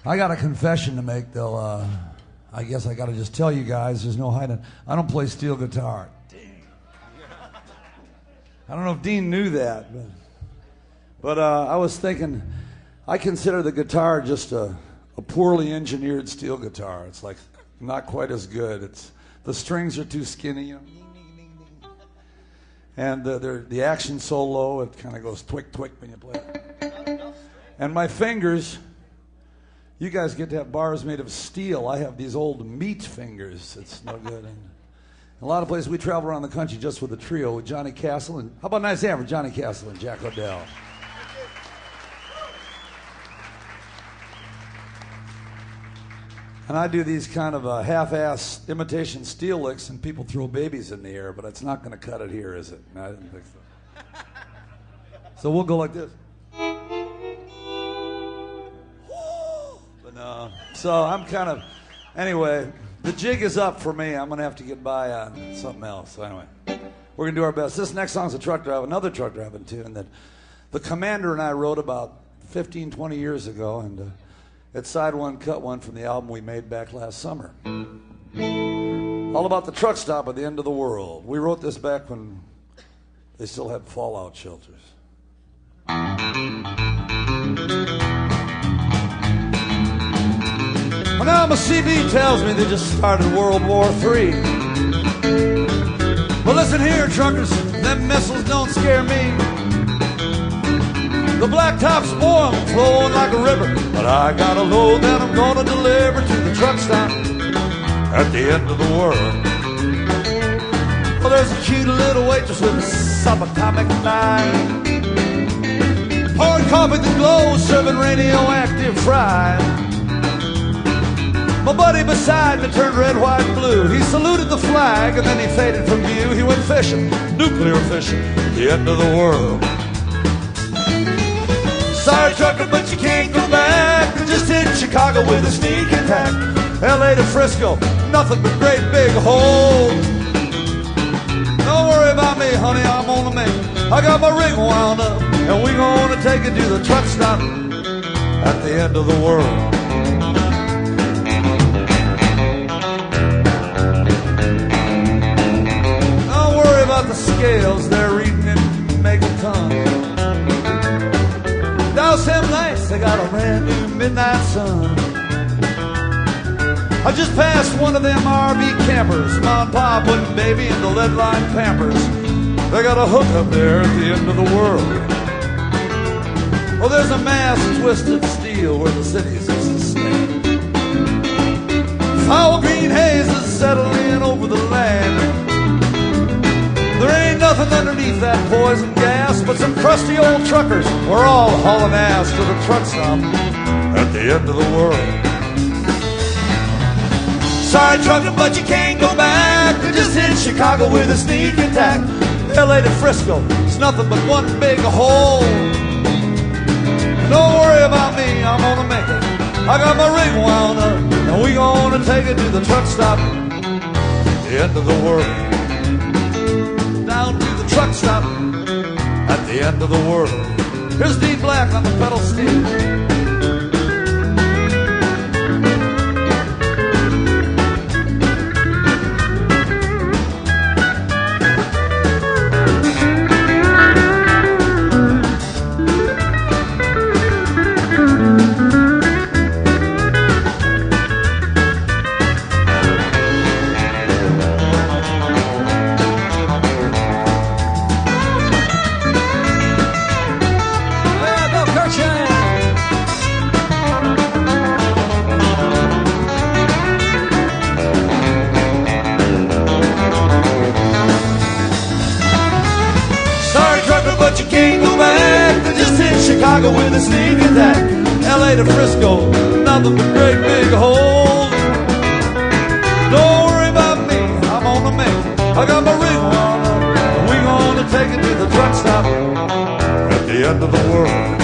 I got a confession to make, though. I guess I got to just tell you guys, there's no hiding. I don't play steel guitar. Dang. I don't know if Dean knew that, but I was thinking, I consider the guitar just a poorly engineered steel guitar. It's like not quite as good. The strings are too skinny, you know, and the action's so low it kind of goes twick twick when you play it. And my fingers. You guys get to have bars made of steel. I have these old meat fingers. It's no good. And a lot of places we travel around the country just with a trio with Johnny Castle and how about a nice hand for Johnny Castle and Jack O'Dell. And I do these kind of half-ass imitation steel licks, and people throw babies in the air, but it's not going to cut it here, is it? No, I didn't think so. So we'll go like this. So I'm kind of, anyway, the jig is up for me. I'm going to have to get by on something else. So anyway, we're going to do our best. This next song's another truck driving tune that the Commander and I wrote about 15, 20 years ago, and it's side one, cut one from the album we made back last summer. All about the truck stop at the end of the world. We wrote this back when they still had fallout shelters. Well, now my CB tells me they just started World War III. Well, listen here, truckers, them missiles don't scare me. The blacktop's boiling, flowing like a river, but I got a load that I'm gonna deliver to the truck stop at the end of the world. Well, there's a cute little waitress with a subatomic mind, pouring coffee that glows, serving radioactive fries. My buddy beside me turned red, white, blue. He saluted the flag and then he faded from view. He went fishing, nuclear fishing, the end of the world. Sorry, trucker, but you can't go back. I just hit Chicago with a sneak attack. LA to Frisco, nothing but great big holes. Don't worry about me, honey, I'm on the make. I got my rig wound up, and we gonna take it to the truck stop at the end of the world. The scales, they're reading in megatons. Douse them lights, they got a brand new midnight sun. I just passed one of them RV campers, Mom, Pop, and baby in the lead-lined Pampers. They got a hook up there at the end of the world. Oh, there's a mass of twisted steel where the cities used to stand. Foul green haze is settling over the land. There ain't nothing underneath that poison gas but some crusty old truckers. We're all hauling ass to the truck stop at the end of the world. Sorry, trucker, but you can't go back. I just hit Chicago with a sneak attack. LA to Frisco, it's nothing but one big hole. Don't worry about me, I'm gonna make it. I got my rig wound up, and we gonna take it to the truck stop at the end of the world. Down to the truck stop at the end of the world. Here's Dean Black on the pedal steel. But you can't go back. I just hit Chicago with a sneak attack. LA to Frisco, nothing but great big holes. Don't worry about me, I'm on the make. I got my rig wound up, and we gonna take it to the truck stop at the end of the world.